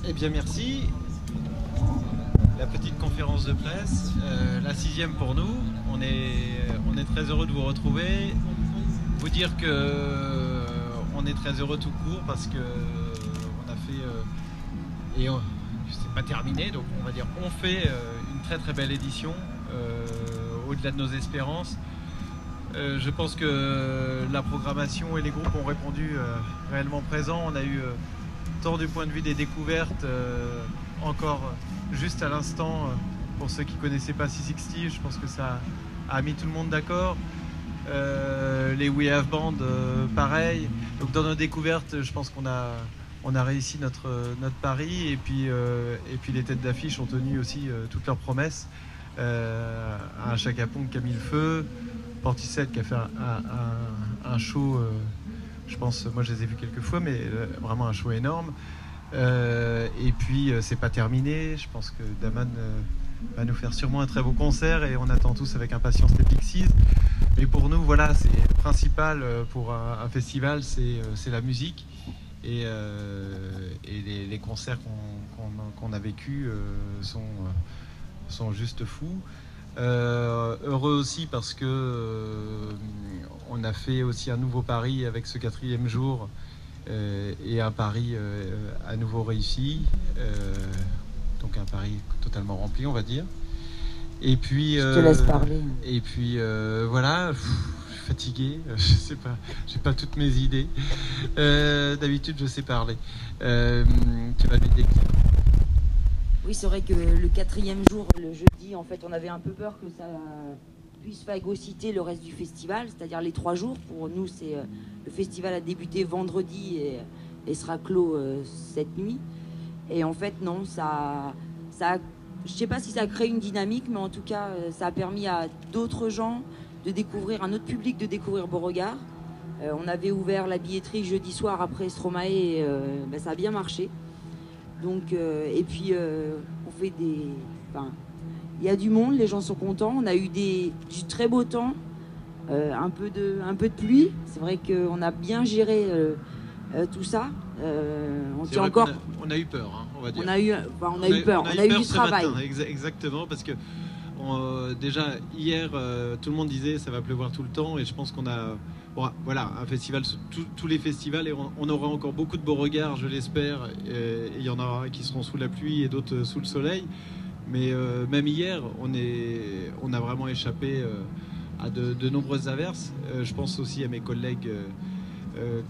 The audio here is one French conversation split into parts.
Eh bien merci. La petite conférence de presse, la 6e pour nous. On est très heureux de vous retrouver. Vous dire que on est très heureux tout court parce que on a fait et c'est pas terminé, donc on va dire on fait une très très belle édition au-delà de nos espérances. Je pense que la programmation et les groupes ont répondu réellement présents. On a eu tant du point de vue des découvertes encore juste à l'instant pour ceux qui connaissaient pas C60, je pense que ça a mis tout le monde d'accord. Les We Have Band pareil. Donc dans nos découvertes, je pense qu'on a réussi notre pari et puis les têtes d'affiche ont tenu aussi toutes leurs promesses. Un Chaka Ponk qui a mis le feu, Portishead qui a fait un show, je pense, moi je les ai vus quelques fois, mais vraiment un show énorme. Et puis c'est pas terminé, je pense que Daman va nous faire sûrement un très beau concert et on attend tous avec impatience les Pixies. Mais pour nous, voilà, c'est le principal pour un festival, c'est la musique et les concerts qu'on a vécus sont juste fous. Heureux aussi parce que on a fait aussi un nouveau pari avec ce 4e jour et un pari à nouveau réussi, donc un pari totalement rempli, on va dire. Et puis je te laisse parler. Et puis voilà, je suis fatigué, je sais pas, j'ai pas toutes mes idées. D'habitude je sais parler. Tu vas m'aider. Oui, c'est vrai que le 4e jour, le jeudi, en fait, on avait un peu peur que ça puisse phagocyter le reste du festival, c'est-à-dire les 3 jours. Pour nous, le festival a débuté vendredi et sera clos cette nuit. Et en fait, non, je sais pas si ça a créé une dynamique, mais en tout cas, ça a permis à d'autres gens de découvrir, un autre public de découvrir Beauregard. On avait ouvert la billetterie jeudi soir après Stromae et ça a bien marché. Donc, et puis, on fait il y a du monde, les gens sont contents. On a eu du très beau temps, un peu de pluie. C'est vrai qu'on a bien géré tout ça. On a eu peur, hein, on va dire. On a eu peur, on a eu du travail. Matin, exactement, parce que déjà hier, tout le monde disait ça va pleuvoir tout le temps, et je pense qu'on a... Bon, voilà, un festival, tous les festivals, et on aura encore beaucoup de Beauregard, je l'espère. Il y en aura qui seront sous la pluie et d'autres sous le soleil. Mais même hier, on a vraiment échappé à de nombreuses averses. Je pense aussi à mes collègues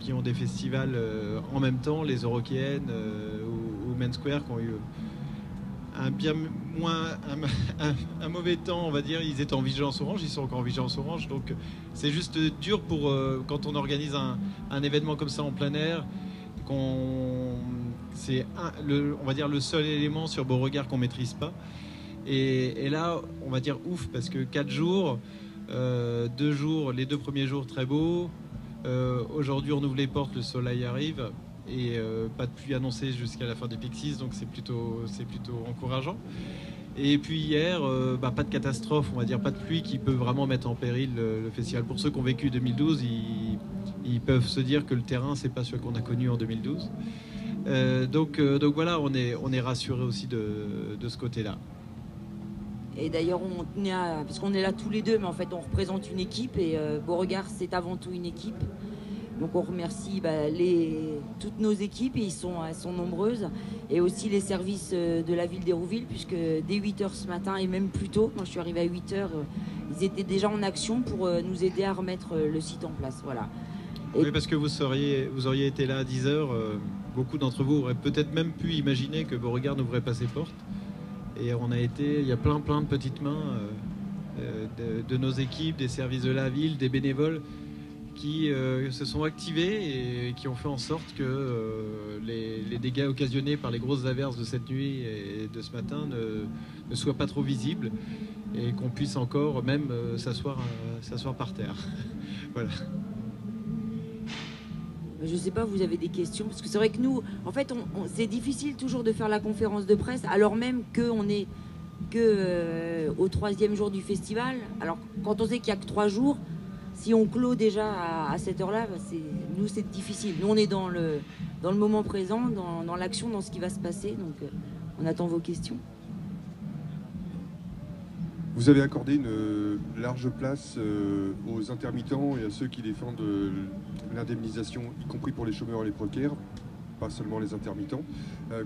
qui ont des festivals en même temps, les Eurokéennes ou Main Square, qui ont eu un mauvais temps, on va dire. Ils étaient en vigilance orange, ils sont encore en vigilance orange, donc c'est juste dur pour quand on organise un événement comme ça en plein air, c'est on va dire le seul élément sur Beauregard qu'on maîtrise pas, et là on va dire ouf, parce que 4 jours, 2 jours, les 2 premiers jours très beaux, aujourd'hui on ouvre les portes, le soleil arrive, et pas de pluie annoncée jusqu'à la fin des Pixies, donc c'est plutôt encourageant. Et puis hier, pas de catastrophe, on va dire, pas de pluie qui peut vraiment mettre en péril le festival. Pour ceux qui ont vécu 2012, ils peuvent se dire que le terrain, c'est pas celui qu'on a connu en 2012. Donc voilà, on est rassuré aussi de ce côté-là. Et d'ailleurs, on tenait parce qu'on est là tous les deux, mais en fait, on représente une équipe, et Beauregard, c'est avant tout une équipe. Donc on remercie toutes nos équipes, et elles sont nombreuses, et aussi les services de la ville d'Hérouville, puisque dès 8h ce matin, et même plus tôt, moi je suis arrivée à 8h, ils étaient déjà en action pour nous aider à remettre le site en place. Voilà. Oui, parce que vous auriez été là à 10h, beaucoup d'entre vous auraient peut-être même pu imaginer que Beauregard n'ouvrait pas ses portes. Et il y a plein de petites mains de nos équipes, des services de la ville, des bénévoles qui se sont activés et qui ont fait en sorte que les dégâts occasionnés par les grosses averses de cette nuit et de ce matin ne soient pas trop visibles, et qu'on puisse encore même s'asseoir par terre. Voilà. Je sais pas, vous avez des questions? Parce que c'est vrai que nous, en fait, c'est difficile toujours de faire la conférence de presse, alors même qu'on est au 3e jour du festival. Alors, quand on sait qu'il n'y a que 3 jours, si on clôt déjà à cette heure-là, nous, c'est difficile. Nous, on est dans dans le moment présent, dans l'action, dans ce qui va se passer. Donc on attend vos questions. Vous avez accordé une large place aux intermittents et à ceux qui défendent l'indemnisation, y compris pour les chômeurs et les précaires, pas seulement les intermittents.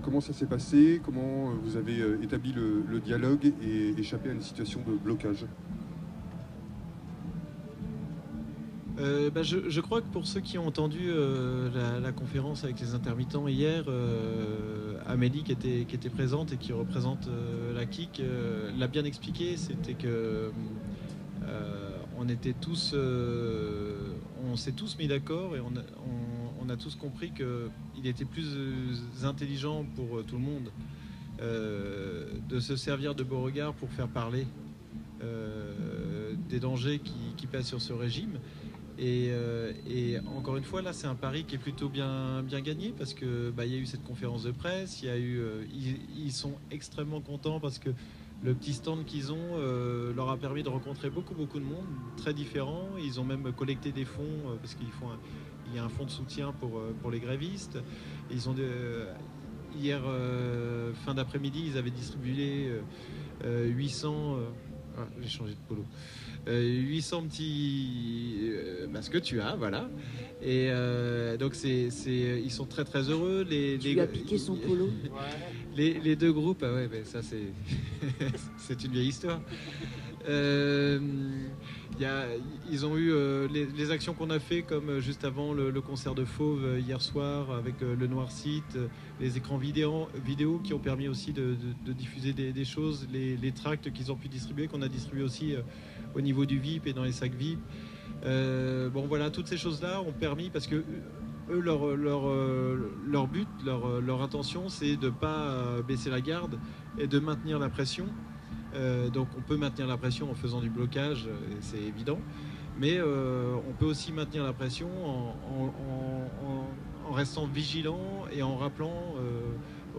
Comment ça s'est passé? Comment vous avez établi le dialogue et échappé à une situation de blocage? Je crois que pour ceux qui ont entendu la conférence avec les intermittents hier, Amélie qui était présente et qui représente la KIC l'a bien expliqué. C'était que on s'est tous mis d'accord et on a tous compris qu'il était plus intelligent pour tout le monde de se servir de Beauregard pour faire parler des dangers qui pèsent sur ce régime. Et encore une fois, là, c'est un pari qui est plutôt bien gagné parce que il y a eu cette conférence de presse, ils sont extrêmement contents parce que le petit stand qu'ils ont leur a permis de rencontrer beaucoup de monde, très différent. Ils ont même collecté des fonds parce il y a un fonds de soutien pour les grévistes. Ils ont hier, fin d'après-midi, ils avaient distribué 800... j'ai changé de polo. 800 petits ce que tu as, voilà. Et donc ils sont très heureux. Tu lui as piqué son polo. Les deux groupes, ah ouais, ça c'est c'est une vieille histoire. Ils ont eu les actions qu'on a fait, comme juste avant le concert de Fauve hier soir avec le Noir Site, les écrans vidéo qui ont permis aussi de diffuser des choses, les tracts qu'ils ont pu distribuer, qu'on a distribué aussi au niveau du VIP et dans les sacs VIP. Bon voilà, toutes ces choses-là ont permis, parce que eux, leur but, leur intention, c'est de ne pas baisser la garde et de maintenir la pression. Donc on peut maintenir la pression en faisant du blocage, c'est évident, mais on peut aussi maintenir la pression en restant vigilant et en rappelant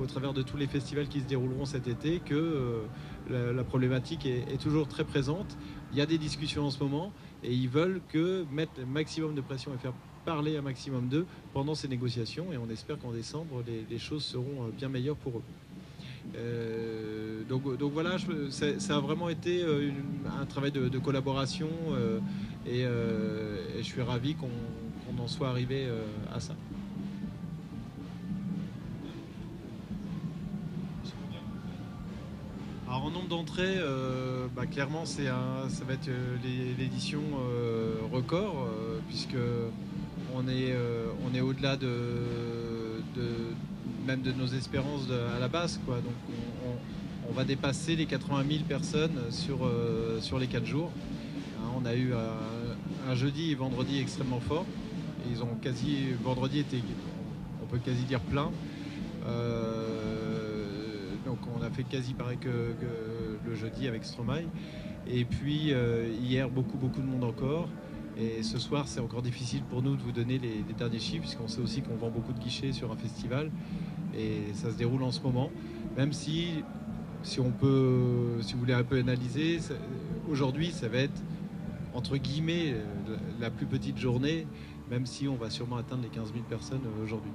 au travers de tous les festivals qui se dérouleront cet été que la problématique est toujours très présente. Il y a des discussions en ce moment et ils veulent mettre le maximum de pression et faire parler un maximum d'eux pendant ces négociations, et on espère qu'en décembre les choses seront bien meilleures pour eux. Donc voilà, ça a vraiment été un travail de collaboration et je suis ravi qu'on en soit arrivé à ça. Alors en nombre d'entrées, clairement ça va être l'édition record, puisque on est au-delà même de nos espérances à la base, quoi. Donc on va dépasser les 80 000 personnes sur les 4 jours. On a eu un jeudi et vendredi extrêmement fort. Ils ont vendredi était, on peut quasi dire plein. Donc on a fait quasi pareil que le jeudi avec Stromae. Et puis hier beaucoup de monde encore. Et ce soir, c'est encore difficile pour nous de vous donner les derniers chiffres, puisqu'on sait aussi qu'on vend beaucoup de guichets sur un festival. Et ça se déroule en ce moment. Même si vous voulez un peu analyser, aujourd'hui, ça va être, entre guillemets, la plus petite journée, même si on va sûrement atteindre les 15 000 personnes aujourd'hui.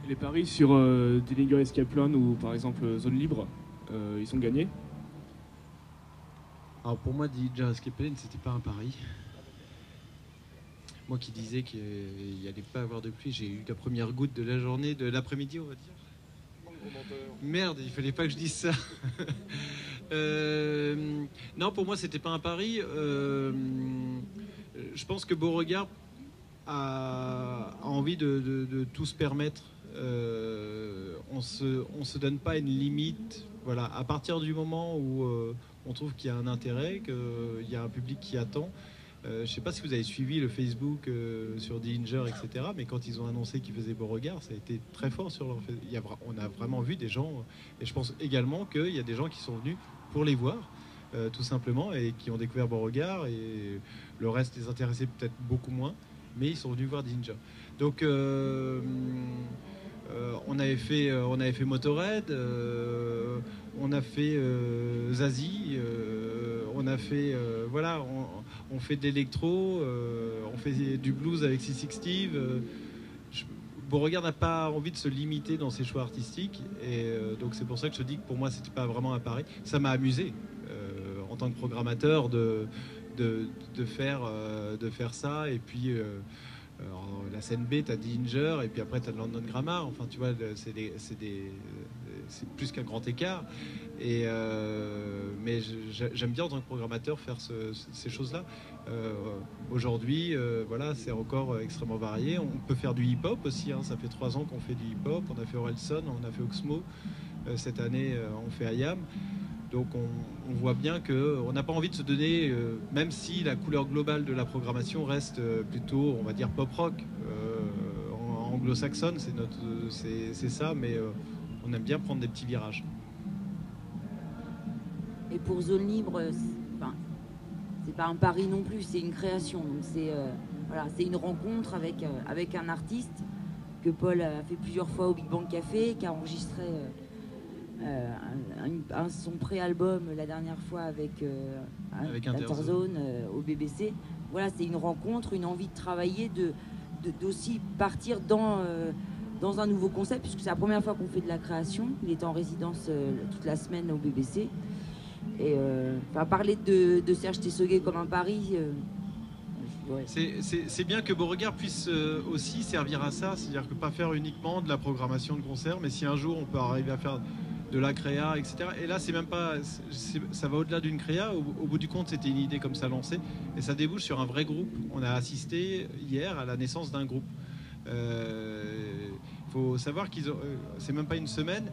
Les paris sur Dillinger Escape Plan ou par exemple Zone Libre, ils sont gagnés? Alors pour moi, Dillinger Escape Plan, c'était pas un pari. Moi qui disais qu'il n'y allait pas avoir de pluie, j'ai eu la première goutte de la journée, de l'après-midi, on va dire. Merde, il fallait pas que je dise ça. Non, pour moi, c'était pas un pari. Je pense que Beauregard a envie de tout se permettre. On se donne pas une limite. Voilà, à partir du moment où on trouve qu'il y a un intérêt, qu'il y a un public qui attend. Je ne sais pas si vous avez suivi le Facebook sur Dillinger, etc. Mais quand ils ont annoncé qu'ils faisaient Beauregard, ça a été très fort sur leur Facebook. On a vraiment vu des gens, et je pense également qu'il y a des gens qui sont venus pour les voir, tout simplement, et qui ont découvert Beauregard, et le reste les intéressait peut-être beaucoup moins, mais ils sont venus voir Dillinger. Donc on avait fait Motorhead, on a fait Zazie, on a fait, voilà, on fait de l'électro, on fait du blues avec Sissy Steve. Beauregard n'a pas envie de se limiter dans ses choix artistiques, et donc c'est pour ça que je te dis que pour moi c'était pas vraiment un pari. Ça m'a amusé en tant que programmateur de faire ça, et puis alors, la scène B, t'as Dillinger, et puis après t'as London Grammar. Enfin, tu vois, c'est plus qu'un grand écart. Et mais j'aime bien en tant que programmateur faire ces choses-là. Aujourd'hui, voilà, c'est encore extrêmement varié. On peut faire du hip-hop aussi. Hein. Ça fait 3 ans qu'on fait du hip-hop. On a fait Orelsan, on a fait Oxmo. Cette année, on fait IAM. Donc on voit bien qu'on n'a pas envie de se donner, même si la couleur globale de la programmation reste plutôt, on va dire, pop-rock. En anglo-saxonne, c'est ça, mais on aime bien prendre des petits virages. Et pour Zone Libre, c'est pas un pari non plus, c'est une création. Donc voilà, c'est une rencontre avec un artiste que Paul a fait plusieurs fois au Big Bang Café, qui a enregistré son pré-album la dernière fois avec Interzone au BBC. Voilà, c'est une rencontre, une envie de travailler, d'aussi partir dans un nouveau concept, puisque c'est la première fois qu'on fait de la création. Il était en résidence toute la semaine au BBC. Et parler de Serge Tessoguet comme un pari, ouais. C'est bien que Beauregard puisse aussi servir à ça, c'est-à-dire que pas faire uniquement de la programmation de concert, mais si un jour on peut arriver à faire de la créa, etc. Et là, c'est même pas, ça va au-delà d'une créa. Au bout du compte, c'était une idée comme ça lancée, et ça débouche sur un vrai groupe. On a assisté hier à la naissance d'un groupe. Faut savoir qu'ils ont, c'est même pas une semaine,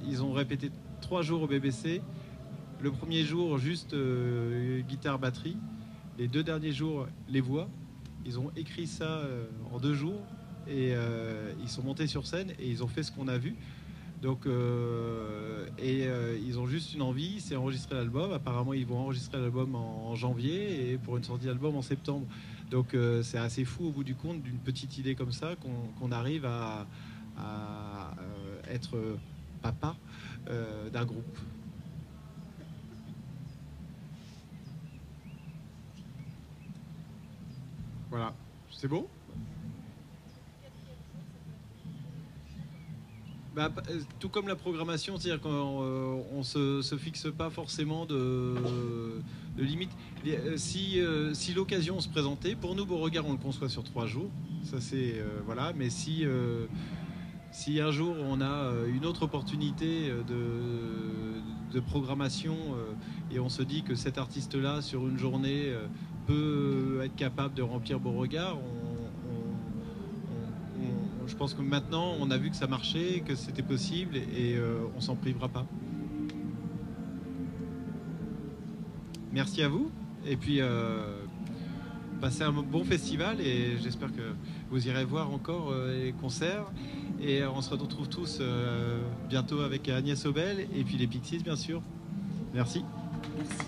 ils ont répété 3 jours au BBC. Le premier jour, juste guitare, batterie. Les 2 derniers jours, les voix. Ils ont écrit ça en 2 jours, et ils sont montés sur scène et ils ont fait ce qu'on a vu. Donc, ils ont juste une envie, c'est enregistrer l'album. Apparemment, ils vont enregistrer l'album en janvier, et pour une sortie d'album en septembre. Donc, c'est assez fou au bout du compte d'une petite idée comme ça qu'on arrive à être papa d'un groupe. Voilà, c'est beau. Bah, tout comme la programmation, c'est-à-dire qu'on se fixe pas forcément de limite. Si l'occasion se présentait, pour nous, Beauregard, on le conçoit sur 3 jours. Ça, c'est voilà. Mais si un jour on a une autre opportunité de programmation, et on se dit que cet artiste-là, sur une journée, peut être capable de remplir Beauregard, je pense que maintenant, on a vu que ça marchait, que c'était possible, et on s'en privera pas. Merci à vous, et puis passez un bon festival, et j'espère que vous irez voir encore les concerts, et on se retrouve tous bientôt avec Agnès Obel, et puis les Pixies, bien sûr. Merci. Merci.